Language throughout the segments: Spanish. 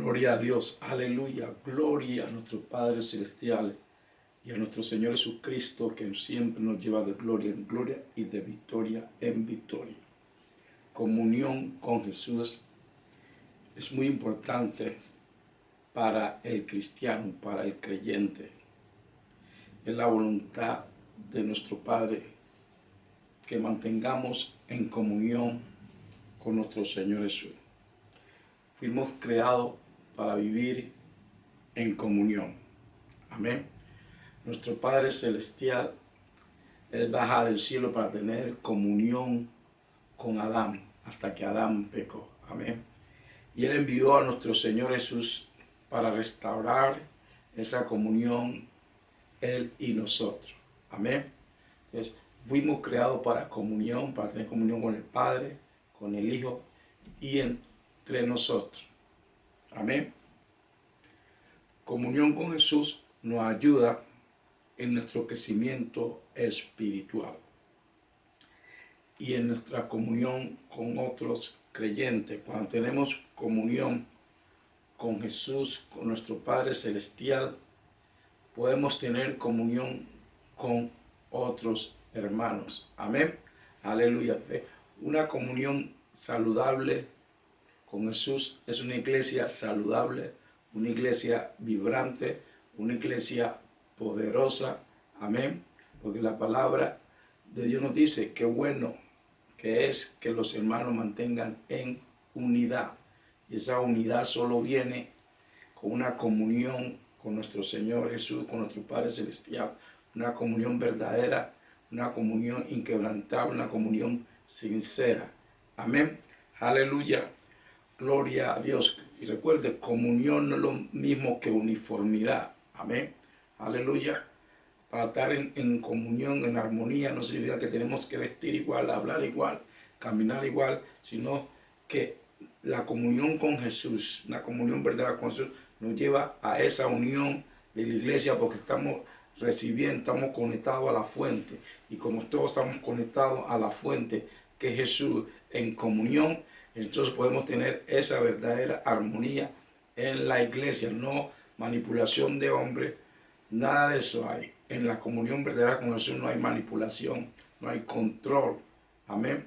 Gloria a Dios, aleluya, gloria a nuestro Padre Celestial y a nuestro Señor Jesucristo, que siempre nos lleva de gloria en gloria y de victoria en victoria. Comunión con Jesús es muy importante para el cristiano, para el creyente. Es la voluntad de nuestro Padre que mantengamos en comunión con nuestro Señor Jesús. Fuimos creados para vivir en comunión. Amén. Nuestro Padre Celestial, Él baja del cielo para tener comunión con Adán, hasta que Adán pecó. Amén. Y Él envió a nuestro Señor Jesús para restaurar esa comunión, Él y nosotros. Amén. Entonces, fuimos creados para comunión, para tener comunión con el Padre, con el Hijo y entre nosotros. Amén. Comunión con Jesús nos ayuda en nuestro crecimiento espiritual y en nuestra comunión con otros creyentes. Cuando tenemos comunión con Jesús, con nuestro Padre Celestial, podemos tener comunión con otros hermanos. Amén. Aleluya. Una comunión saludable con Jesús es una iglesia saludable, una iglesia vibrante, una iglesia poderosa. Amén. Porque la palabra de Dios nos dice que bueno que es que los hermanos mantengan en unidad. Y esa unidad solo viene con una comunión con nuestro Señor Jesús, con nuestro Padre Celestial. Una comunión verdadera, una comunión inquebrantable, una comunión sincera. Amén. Aleluya. Gloria a Dios. Y recuerde, comunión no es lo mismo que uniformidad. Amén. Aleluya. Para estar en comunión, en armonía, no significa que tenemos que vestir igual, hablar igual, caminar igual, sino que la comunión con Jesús, una comunión verdadera con Jesús, nos lleva a esa unión de la iglesia, porque estamos recibiendo, estamos conectados a la fuente. Y como todos estamos conectados a la fuente, que es Jesús, en comunión, entonces podemos tener esa verdadera armonía en la iglesia, no manipulación de hombres, nada de eso hay. En la comunión verdadera con Jesús no hay manipulación, no hay control. Amén.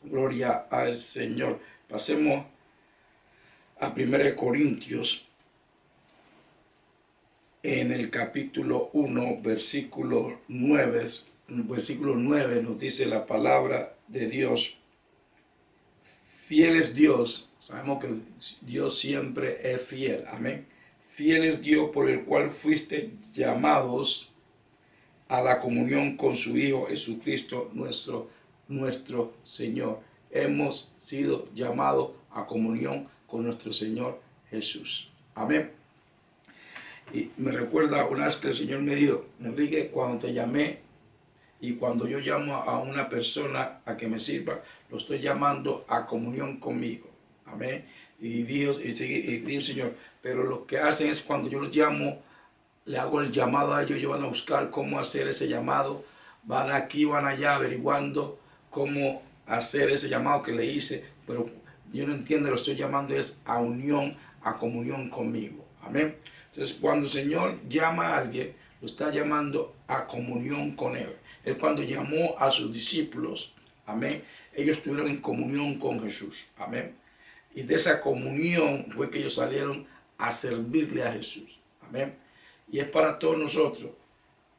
Gloria al Señor. Pasemos a 1 Corintios, en el capítulo 1, versículo 9. Versículo 9 nos dice la palabra de Dios. Fiel es Dios. Sabemos que Dios siempre es fiel. Amén. Fiel es Dios, por el cual fuiste llamados a la comunión con su Hijo Jesucristo, nuestro Señor. Hemos sido llamados a comunión con nuestro Señor Jesús. Amén. Y me recuerda una vez que el Señor me dijo: Enrique, cuando te llamé y cuando yo llamo a una persona a que me sirva, lo estoy llamando a comunión conmigo. Amén. Y dijo el Señor: pero lo que hacen es, cuando yo los llamo, le hago el llamado a ellos van a buscar cómo hacer ese llamado. Van aquí, van allá, averiguando cómo hacer ese llamado que le hice. Pero yo no entiendo, lo estoy llamando es a unión, a comunión conmigo. Amén. Entonces, cuando el Señor llama a alguien, lo está llamando a comunión con Él. Él, cuando llamó a sus discípulos, amén, ellos estuvieron en comunión con Jesús. Amén. Y de esa comunión fue que ellos salieron a servirle a Jesús. Amén. Y es para todos nosotros.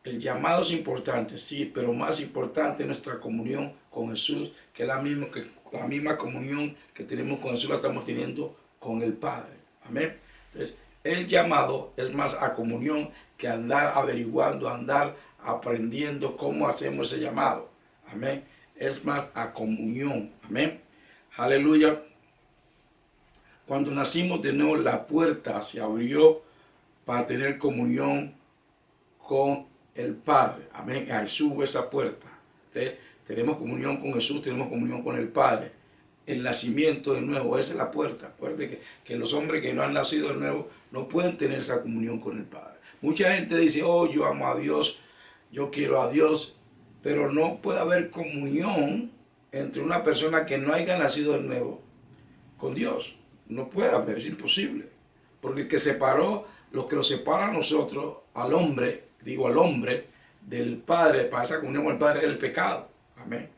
El llamado es importante, sí, pero más importante es nuestra comunión con Jesús, que es la misma comunión que tenemos con Jesús, la estamos teniendo con el Padre. Amén. Entonces, el llamado es más a comunión que andar averiguando, andar aprendiendo cómo hacemos ese llamado. Amén. Es más a comunión. Amén. Aleluya. Cuando nacimos de nuevo, la puerta se abrió para tener comunión con el Padre. Amén. A Jesús hubo esa puerta. Entonces, tenemos comunión con Jesús, tenemos comunión con el Padre. El nacimiento de nuevo, esa es la puerta. Acuérdense que los hombres que no han nacido de nuevo no pueden tener esa comunión con el Padre. Mucha gente dice: oh, yo amo a Dios, yo quiero a Dios, pero no puede haber comunión entre una persona que no haya nacido de nuevo con Dios. No puede haber, es imposible. Porque el que separó, lo que lo separa a nosotros, al hombre, digo al hombre, del Padre, para esa comunión con el Padre, es el pecado. Amén.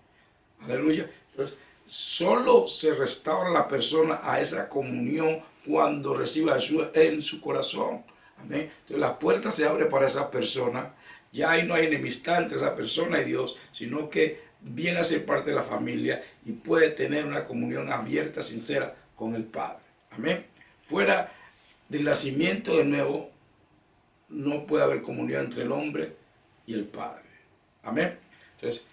Aleluya. Entonces, solo se restaura la persona a esa comunión cuando recibe a Jesús en su corazón. Amén. Entonces la puerta se abre para esa persona. Ya ahí no hay enemistad entre esa persona y Dios, sino que viene a ser parte de la familia y puede tener una comunión abierta, sincera con el Padre. Amén. Fuera del nacimiento de nuevo, no puede haber comunión entre el hombre y el Padre. Amén. Entonces,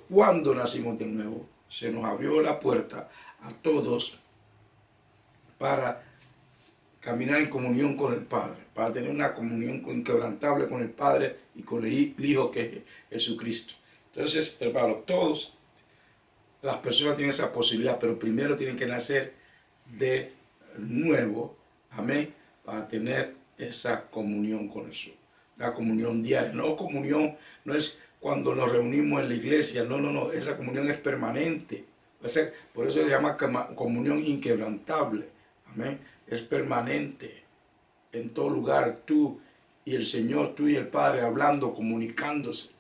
cuando nacimos de nuevo, se nos abrió la puerta a todos para caminar en comunión con el Padre, para tener una comunión inquebrantable con el Padre y con el Hijo que es Jesucristo. Entonces, hermano, todos las personas tienen esa posibilidad, pero primero tienen que nacer de nuevo, amén, para tener esa comunión con Jesús. La comunión diaria, no comunión, no es cuando nos reunimos en la iglesia, no, esa comunión es permanente. Por eso se llama comunión inquebrantable, amén, es permanente. En todo lugar, tú y el Señor, tú y el Padre hablando, comunicándose,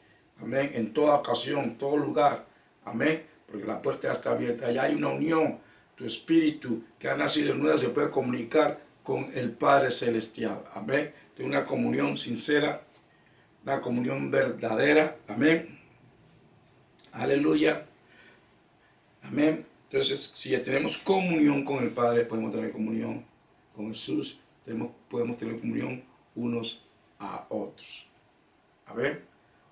amén, en toda ocasión, en todo lugar, amén, porque la puerta ya está abierta, allá hay una unión. Tu espíritu que ha nacido de nuevo se puede comunicar con el Padre Celestial. Amén. De una comunión sincera, una comunión verdadera. Amén. Aleluya. Amén. Entonces, si ya tenemos comunión con el Padre, podemos tener comunión con Jesús. Podemos tener comunión unos a otros. Amén.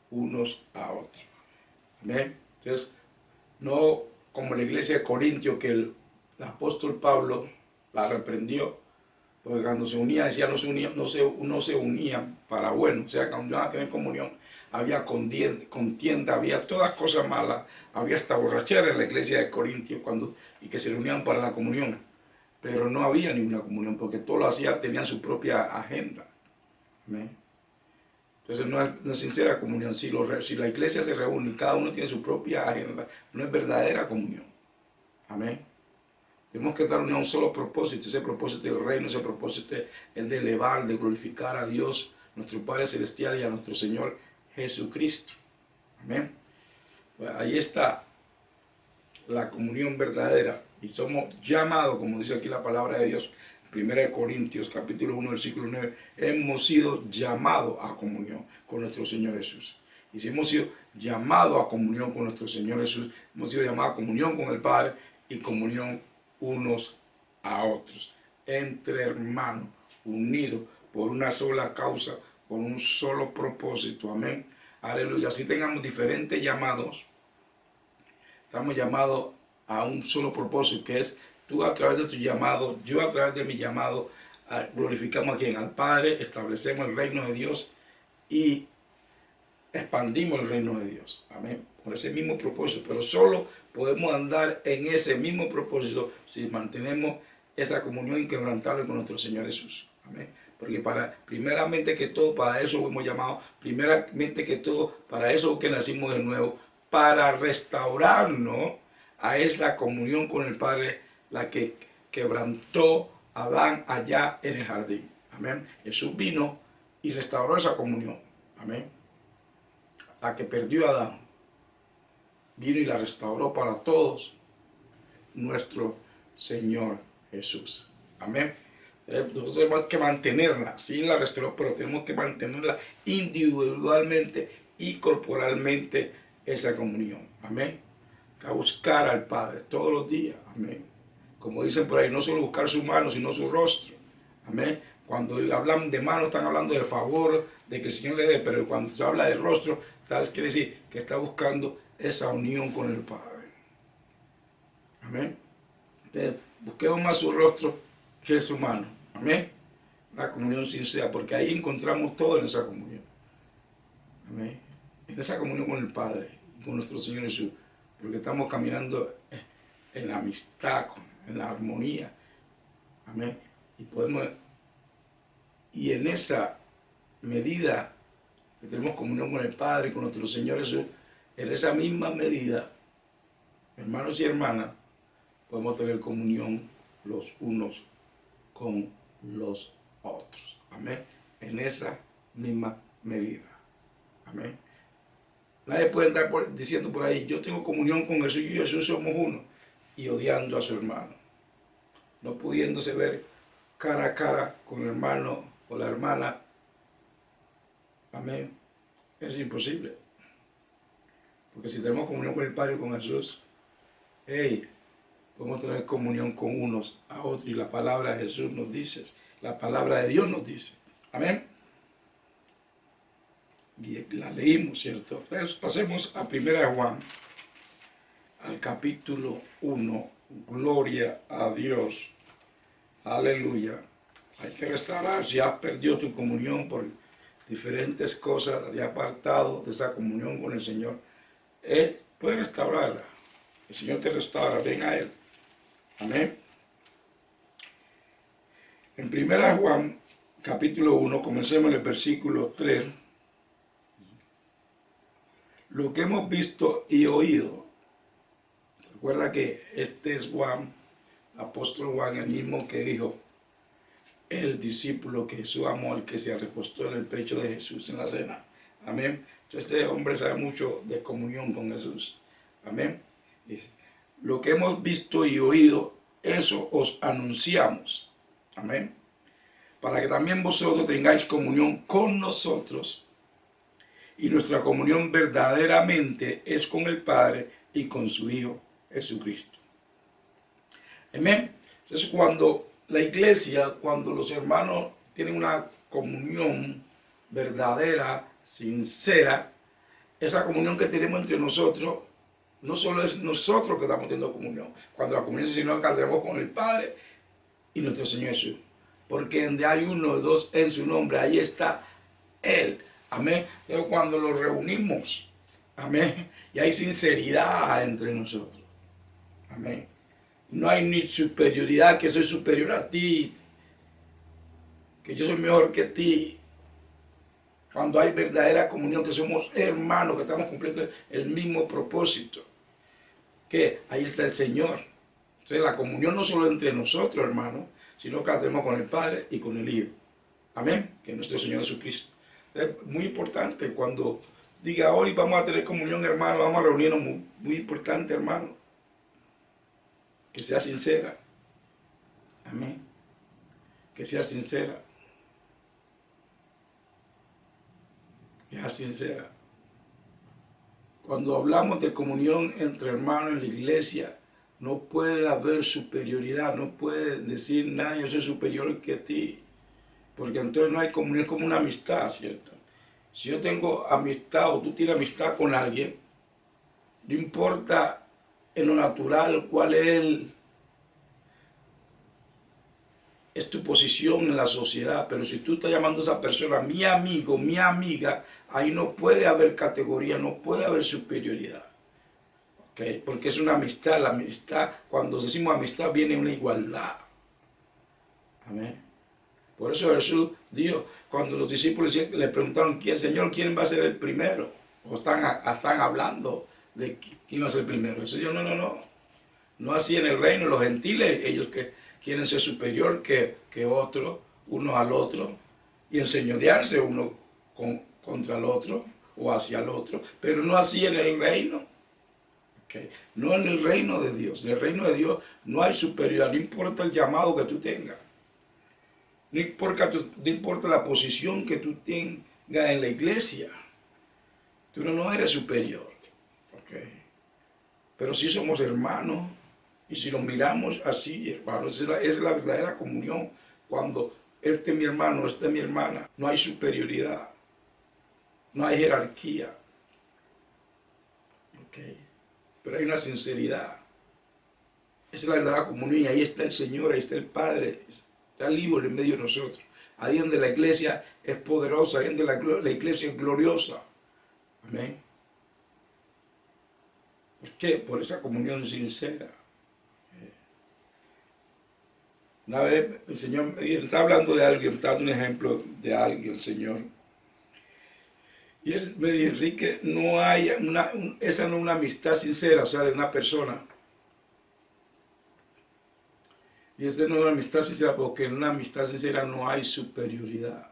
Unos a otros. Amén. Entonces, no como la iglesia de Corintio, que el apóstol Pablo la reprendió, porque cuando se unía, decía, no se unían para bueno, o sea, cuando iban a tener comunión, había contienda, había todas cosas malas, había hasta borrachera en la iglesia de Corintio, y que se reunían para la comunión, pero no había ninguna comunión, porque todos lo hacían, tenían su propia agenda. ¿Amén? Entonces no es sincera comunión. Si la iglesia se reúne y cada uno tiene su propia agenda, no es verdadera comunión. Amén. Tenemos que dar a un solo propósito. Ese propósito del reino, ese propósito es de elevar, de glorificar a Dios, nuestro Padre Celestial, y a nuestro Señor Jesucristo. Amén. Pues ahí está la comunión verdadera. Y somos llamados, como dice aquí la palabra de Dios, 1 Corintios capítulo 1, versículo 9, hemos sido llamados a comunión con nuestro Señor Jesús. Y si hemos sido llamados a comunión con nuestro Señor Jesús, hemos sido llamados a comunión con el Padre y comunión unos a otros, entre hermanos, unidos por una sola causa, por un solo propósito. Amén. Aleluya. Así tengamos diferentes llamados, estamos llamados a un solo propósito, que es tú a través de tu llamado, yo a través de mi llamado, glorificamos a quien, al Padre, establecemos el reino de Dios y expandimos el reino de Dios. Amén. Por ese mismo propósito, pero solo podemos andar en ese mismo propósito si mantenemos esa comunión inquebrantable con nuestro Señor Jesús. Amén. Porque primeramente que todo, para eso fuimos llamados, primeramente que todo, para eso que nacimos de nuevo, para restaurarnos a esa comunión con el Padre, la que quebrantó a Adán allá en el jardín. Amén. Jesús vino y restauró esa comunión. Amén. La que perdió Adán, vino y la restauró para todos nuestro Señor Jesús. Amén. Nosotros tenemos que mantenerla, sí la restauró, pero tenemos que mantenerla individualmente y corporalmente, esa comunión. Amén. A buscar al Padre todos los días. Amén. Como dicen por ahí, no solo buscar su mano, sino su rostro. Amén. Cuando hablan de mano, están hablando del favor, de que el Señor le dé, pero cuando se habla del rostro, quiere decir que está buscando esa unión con el Padre. Amén. Entonces, busquemos más su rostro que su mano. Amén. La comunión sincera, porque ahí encontramos todo en esa comunión. Amén. En esa comunión con el Padre y con nuestro Señor Jesús, porque estamos caminando en la amistad, en la armonía. Amén. Y en esa medida que tenemos comunión con el Padre y con nuestro Señor Jesús, en esa misma medida, hermanos y hermanas, podemos tener comunión los unos con los otros. Amén. En esa misma medida. Amén. Nadie puede estar diciendo por ahí, yo tengo comunión con Jesús y Jesús somos uno, y odiando a su hermano. No pudiéndose ver cara a cara con el hermano o la hermana. Amén. Es imposible. Porque si tenemos comunión con el Padre y con Jesús, hey, podemos tener comunión con unos a otros. Y la palabra de Jesús nos dice, la palabra de Dios nos dice. Amén. Y la leímos, ¿cierto? Entonces pasemos a 1 Juan, al capítulo 1. Gloria a Dios. Aleluya. Hay que restaurar. Si has perdido tu comunión por diferentes cosas, te has apartado de esa comunión con el Señor, Él puede restaurarla. El Señor te restaura. Ven a Él. Amén. En 1 Juan, capítulo 1, comencemos en el versículo 3. Lo que hemos visto y oído. Recuerda que este es Juan, apóstol Juan, el mismo que dijo, el discípulo que Jesús amó, el que se recostó en el pecho de Jesús en la cena. Amén. Entonces este hombre sabe mucho de comunión con Jesús. Amén. Dice, lo que hemos visto y oído, eso os anunciamos. Amén. Para que también vosotros tengáis comunión con nosotros. Y nuestra comunión verdaderamente es con el Padre y con su Hijo Jesucristo. Amén. Entonces cuando la iglesia, cuando los hermanos tienen una comunión verdadera, sincera, esa comunión que tenemos entre nosotros, no solo es nosotros que estamos teniendo comunión, cuando la comunión, sino que tenemos con el Padre y nuestro Señor Jesús. Porque donde hay uno o dos en su nombre, ahí está Él. Amén. Pero cuando los reunimos, amén, y hay sinceridad entre nosotros. Amén. No hay ni superioridad, que soy superior a ti, que yo soy mejor que ti. Cuando hay verdadera comunión, que somos hermanos, que estamos cumpliendo el mismo propósito, que ahí está el Señor. Entonces la comunión no solo entre nosotros, hermanos, sino que la tenemos con el Padre y con el Hijo. Amén, que es nuestro Señor Jesucristo. Es muy importante cuando diga, hoy vamos a tener comunión, hermano, vamos a reunirnos, muy importante, hermano, que sea sincera. Amén. Que sea sincera. Que sea sincera. Cuando hablamos de comunión entre hermanos en la iglesia, no puede haber superioridad, no puede decir nada, yo soy superior que ti. Porque entonces no hay comunión, es como una amistad, ¿cierto? Si yo tengo amistad o tú tienes amistad con alguien, no importa en lo natural cuál es tu posición en la sociedad, pero si tú estás llamando a esa persona mi amigo, mi amiga, ahí no puede haber categoría, no puede haber superioridad. ¿Okay? Porque es una amistad, la amistad, cuando decimos amistad viene una igualdad. Amén. Por eso Jesús dijo, cuando los discípulos le preguntaron, Señor, ¿quién va a ser el primero? O están hablando de quién va a ser el primero. Jesús dijo, no. No así en el reino, los gentiles, ellos que quieren ser superior que otro, uno al otro, y enseñorearse uno contra el otro o hacia el otro, pero no así en el reino. Okay. No en el reino de Dios. En el reino de Dios no hay superioridad, no importa el llamado que tú tengas. No importa la posición que tú tengas en la iglesia. Tú no eres superior. Okay. Pero sí somos hermanos. Y si nos miramos así, hermanos, esa es la verdadera comunión. Cuando este es mi hermano, esta es mi hermana, no hay superioridad. No hay jerarquía. Okay. Pero hay una sinceridad. Esa es la verdadera comunión. Y ahí está el Señor, ahí está el Padre. Está libre en medio de nosotros. Ahí donde la iglesia es poderosa, ahí donde la iglesia es gloriosa. Amén. ¿Por qué? Por esa comunión sincera. Una vez el Señor me dijo, está hablando de alguien, está dando un ejemplo de alguien, el Señor. Y él me dijo, Enrique, no hay esa no es una amistad sincera, o sea, de una persona. Y esta no es una amistad sincera, porque en una amistad sincera no hay superioridad.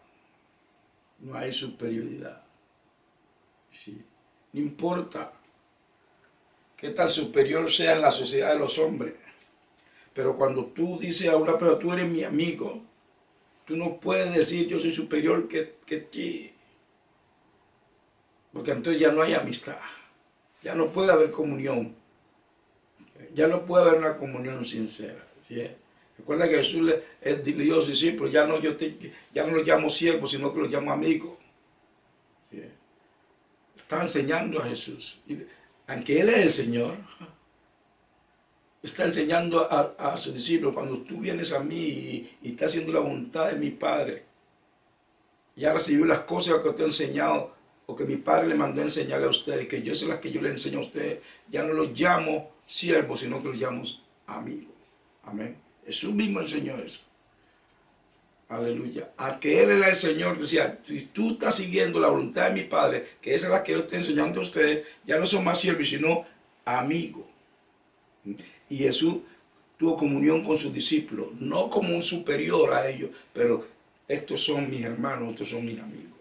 No hay superioridad. Sí. No importa qué tan superior sea en la sociedad de los hombres. Pero cuando tú dices a una persona, tú eres mi amigo, tú no puedes decir yo soy superior que ti. Porque entonces ya no hay amistad. Ya no puede haber comunión. Ya no puede haber una comunión sincera. ¿Sí? Recuerda que Jesús le dio a los discípulos, ya no los llamo siervos, sino que los llamo amigos. ¿Sí? Está enseñando a Jesús. Y aunque Él es el Señor, está enseñando a sus discípulos, cuando tú vienes a mí y estás haciendo la voluntad de mi Padre, ya recibió las cosas que te he enseñado, o que mi Padre le mandó a enseñarle a ustedes, que yo sé las que yo le enseño a ustedes, ya no los llamo siervos, sino que los llamo amigos. Amén. Jesús mismo enseñó eso. Aleluya. A que Él era el Señor, decía, si tú estás siguiendo la voluntad de mi Padre, que esa es la que Él está enseñando a ustedes, ya no son más siervos, sino amigos. Y Jesús tuvo comunión con sus discípulos, no como un superior a ellos, pero estos son mis hermanos, estos son mis amigos.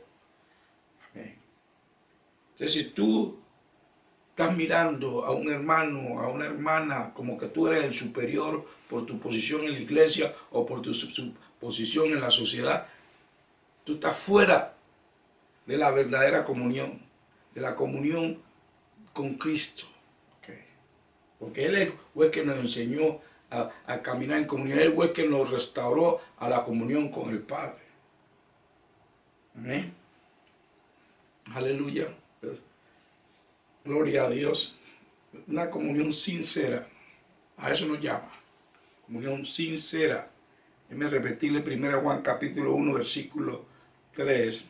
Amén. Entonces, si tú estás mirando a un hermano, a una hermana, como que tú eres el superior por tu posición en la iglesia o por tu posición en la sociedad, tú estás fuera de la verdadera comunión, de la comunión con Cristo. Okay. Porque Él fue el que nos enseñó a caminar en comunión, Él fue el que nos restauró a la comunión con el Padre. Amén. Aleluya. Gloria a Dios. Una comunión sincera. A eso nos llama. Comunión sincera. Déjeme repetirle 1 Juan capítulo 1 versículo 3.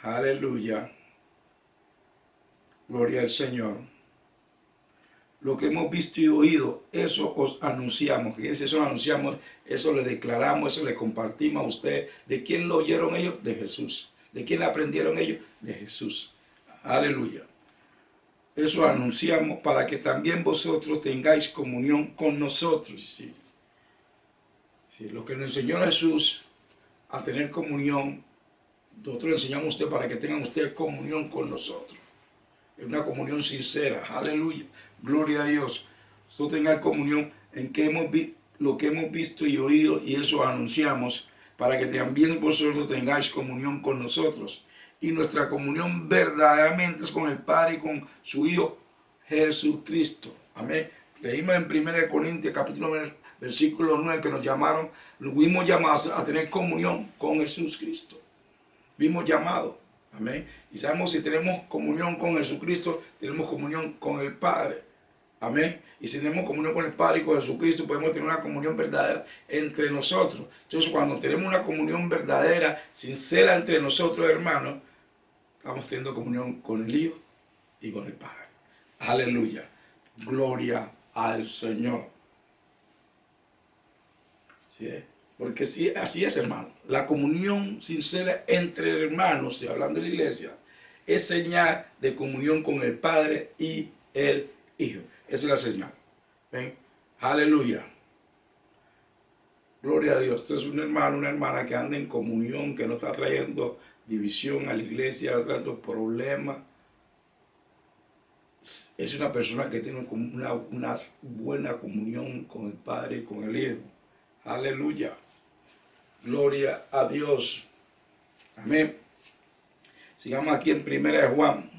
Aleluya. Gloria al Señor. Lo que hemos visto y oído, eso os anunciamos. Fíjense, eso anunciamos, eso le declaramos, eso le compartimos a ustedes. ¿De quién lo oyeron ellos? De Jesús. ¿De quién aprendieron ellos? De Jesús. Aleluya. Eso anunciamos para que también vosotros tengáis comunión con nosotros. Sí. Sí, lo que nos enseñó Jesús a tener comunión, nosotros le enseñamos a usted para que tengan ustedes comunión con nosotros. Es una comunión sincera. Aleluya. Gloria a Dios. Nosotros tengan comunión en que lo que hemos visto y oído, y eso anunciamos para que también vosotros tengáis comunión con nosotros. Y nuestra comunión verdaderamente es con el Padre y con su Hijo Jesucristo. Amén. Leímos en 1 Corintios capítulo 9, versículo 9 que nos fuimos llamados a tener comunión con Jesucristo. Fuimos llamados. Amén. Y sabemos, si tenemos comunión con Jesucristo, tenemos comunión con el Padre. Amén. Y si tenemos comunión con el Padre y con Jesucristo, podemos tener una comunión verdadera entre nosotros. Entonces, cuando tenemos una comunión verdadera, sincera entre nosotros, hermanos, estamos teniendo comunión con el Hijo y con el Padre. Aleluya. Gloria al Señor. ¿Sí? Porque sí, así es, hermano. La comunión sincera entre hermanos, y hablando de la iglesia, es señal de comunión con el Padre y el Hijo. Esa es la señal. ¿Ven? Aleluya. Gloria a Dios. Usted es un hermano, una hermana que anda en comunión, que no está trayendo división a la iglesia, no trayendo problemas. Es una persona que tiene una buena comunión con el Padre y con el Hijo. Aleluya. Gloria a Dios. Amén. Sigamos aquí en 1 Juan,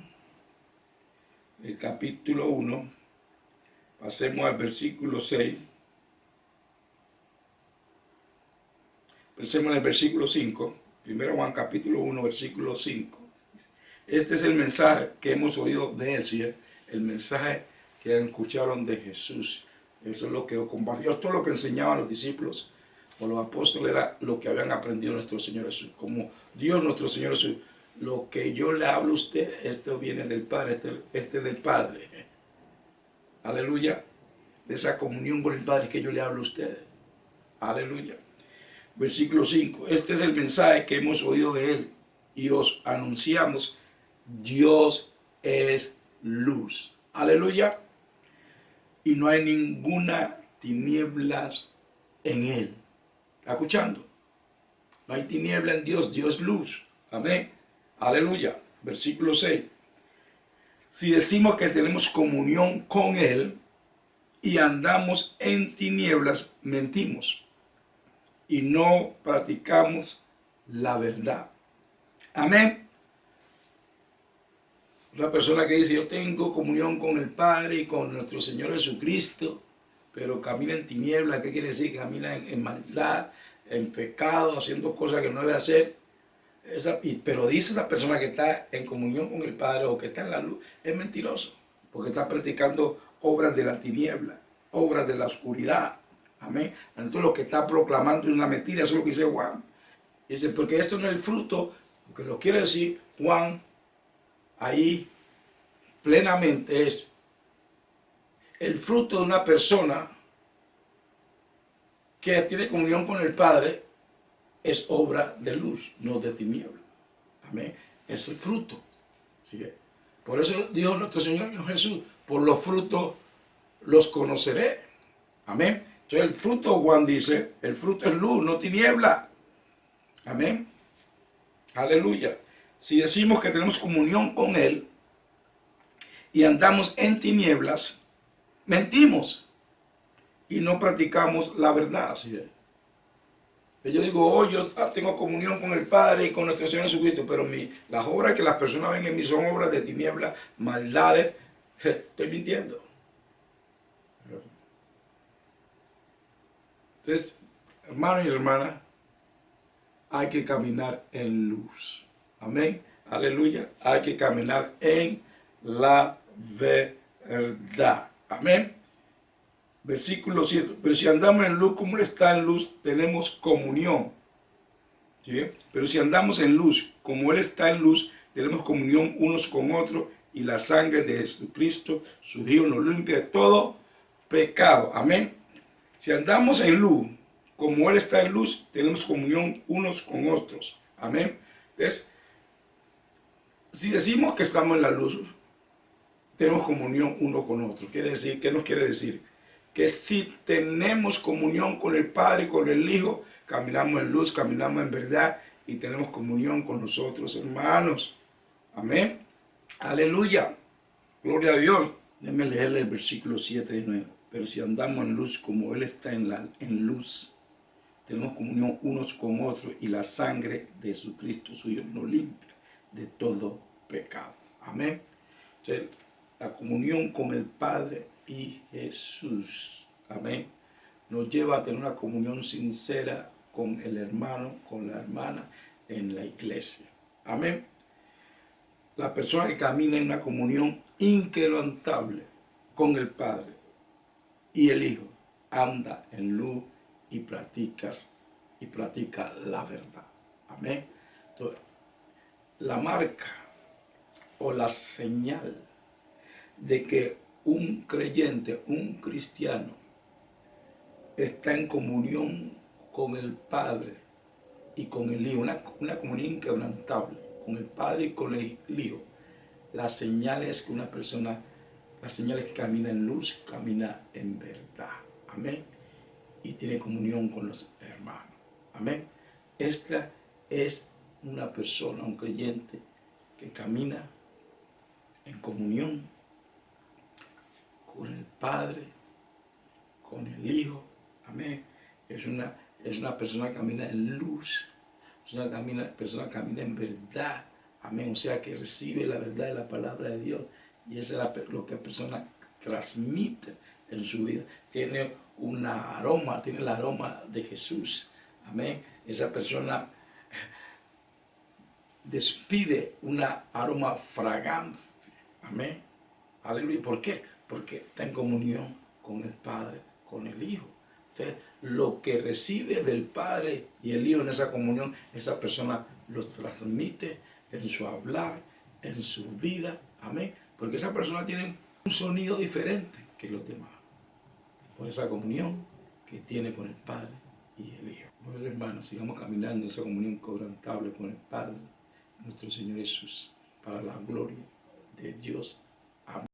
el capítulo 1. Pasemos al versículo 6. Pensemos en el versículo 5. 1 Juan capítulo 1, versículo 5. Este es el mensaje que hemos oído de él, ¿sí? El mensaje que escucharon de Jesús. Eso es lo que compartió. Todo lo que enseñaban los discípulos o los apóstoles era lo que habían aprendido nuestro Señor Jesús. Como Dios nuestro Señor Jesús, lo que yo le hablo a usted, esto viene del Padre, este del Padre. Aleluya. De esa comunión con el Padre que yo le hablo a ustedes. Aleluya. Versículo 5. Este es el mensaje que hemos oído de él y os anunciamos. Dios es luz. Aleluya. Y no hay ninguna tinieblas en Él. ¿Está escuchando? No hay tiniebla en Dios, Dios es luz. Amén. Aleluya. Versículo 6. Si decimos que tenemos comunión con Él y andamos en tinieblas, mentimos y no practicamos la verdad. Amén. Una persona que dice, yo tengo comunión con el Padre y con nuestro Señor Jesucristo, pero camina en tinieblas, ¿qué quiere decir? Camina en maldad, en pecado, haciendo cosas que no debe hacer. Pero dice esa persona que está en comunión con el Padre o que está en la luz, es mentiroso, porque está practicando obras de la tiniebla, obras de la oscuridad. Amén. Entonces lo que está proclamando es una mentira, eso es lo que dice Juan. Dice, porque esto no es el fruto, lo que lo quiere decir Juan ahí plenamente es el fruto de una persona que tiene comunión con el Padre, es obra de luz, no de tiniebla. Amén. Es el fruto. ¿Sí? Por eso dijo nuestro Señor Jesús, por los frutos los conoceré. Amén. Entonces el fruto, Juan dice, el fruto es luz, no tiniebla. Amén. Aleluya. Si decimos que tenemos comunión con Él y andamos en tinieblas, mentimos y no practicamos la verdad. Así es. Yo digo, oh, yo tengo comunión con el Padre y con nuestro Señor Jesucristo, pero las obras que las personas ven en mí son obras de tinieblas, maldades. Estoy mintiendo. Entonces, hermanos y hermanas, hay que caminar en luz. Amén. Aleluya. Hay que caminar en la verdad. Amén. Versículo 7. Pero si andamos en luz como Él está en luz, tenemos comunión. ¿Sí? Pero si andamos en luz como Él está en luz, tenemos comunión unos con otros y la sangre de Jesucristo, su Hijo, nos limpia de todo pecado. Amén. Si andamos en luz como Él está en luz, tenemos comunión unos con otros. Amén. Entonces, si decimos que estamos en la luz, tenemos comunión uno con otro. Quiere decir, ¿qué nos quiere decir? Que si tenemos comunión con el Padre y con el Hijo, caminamos en luz, caminamos en verdad y tenemos comunión con nosotros, hermanos. Amén. Aleluya. Gloria a Dios. Déjenme leerle el versículo 7 de nuevo. Pero si andamos en luz como Él está en luz, tenemos comunión unos con otros y la sangre de Jesucristo suyo nos limpia de todo pecado. Amén. Entonces, la comunión con el Padre y Jesús, amén, nos lleva a tener una comunión sincera con el hermano, con la hermana en la iglesia. Amén. La persona que camina en una comunión inquebrantable con el Padre y el Hijo anda en luz y practica la verdad. Amén. Entonces, la marca o la señal de que un creyente, un cristiano, está en comunión con el Padre y con el Hijo, una comunión inquebrantable con el Padre y con el Hijo. La señal es que una persona, la señal es que camina en luz, camina en verdad. Amén. Y tiene comunión con los hermanos. Amén. Esta es una persona, un creyente que camina en comunión con el Padre, con el Hijo. Amén. Es una persona que camina en luz. Es una persona que camina en verdad. Amén. O sea, que recibe la verdad de la palabra de Dios. Y eso es lo que la persona transmite en su vida. Tiene un aroma, tiene el aroma de Jesús. Amén. Esa persona despide un aroma fragante. Amén. Aleluya. ¿Por qué? Porque está en comunión con el Padre, con el Hijo. Entonces, lo que recibe del Padre y el Hijo en esa comunión, esa persona lo transmite en su hablar, en su vida. Amén. Porque esa persona tiene un sonido diferente que los demás. Por esa comunión que tiene con el Padre y el Hijo. Bueno, hermanos, sigamos caminando en esa comunión quebrantable con el Padre, nuestro Señor Jesús, para la gloria de Dios. Amén.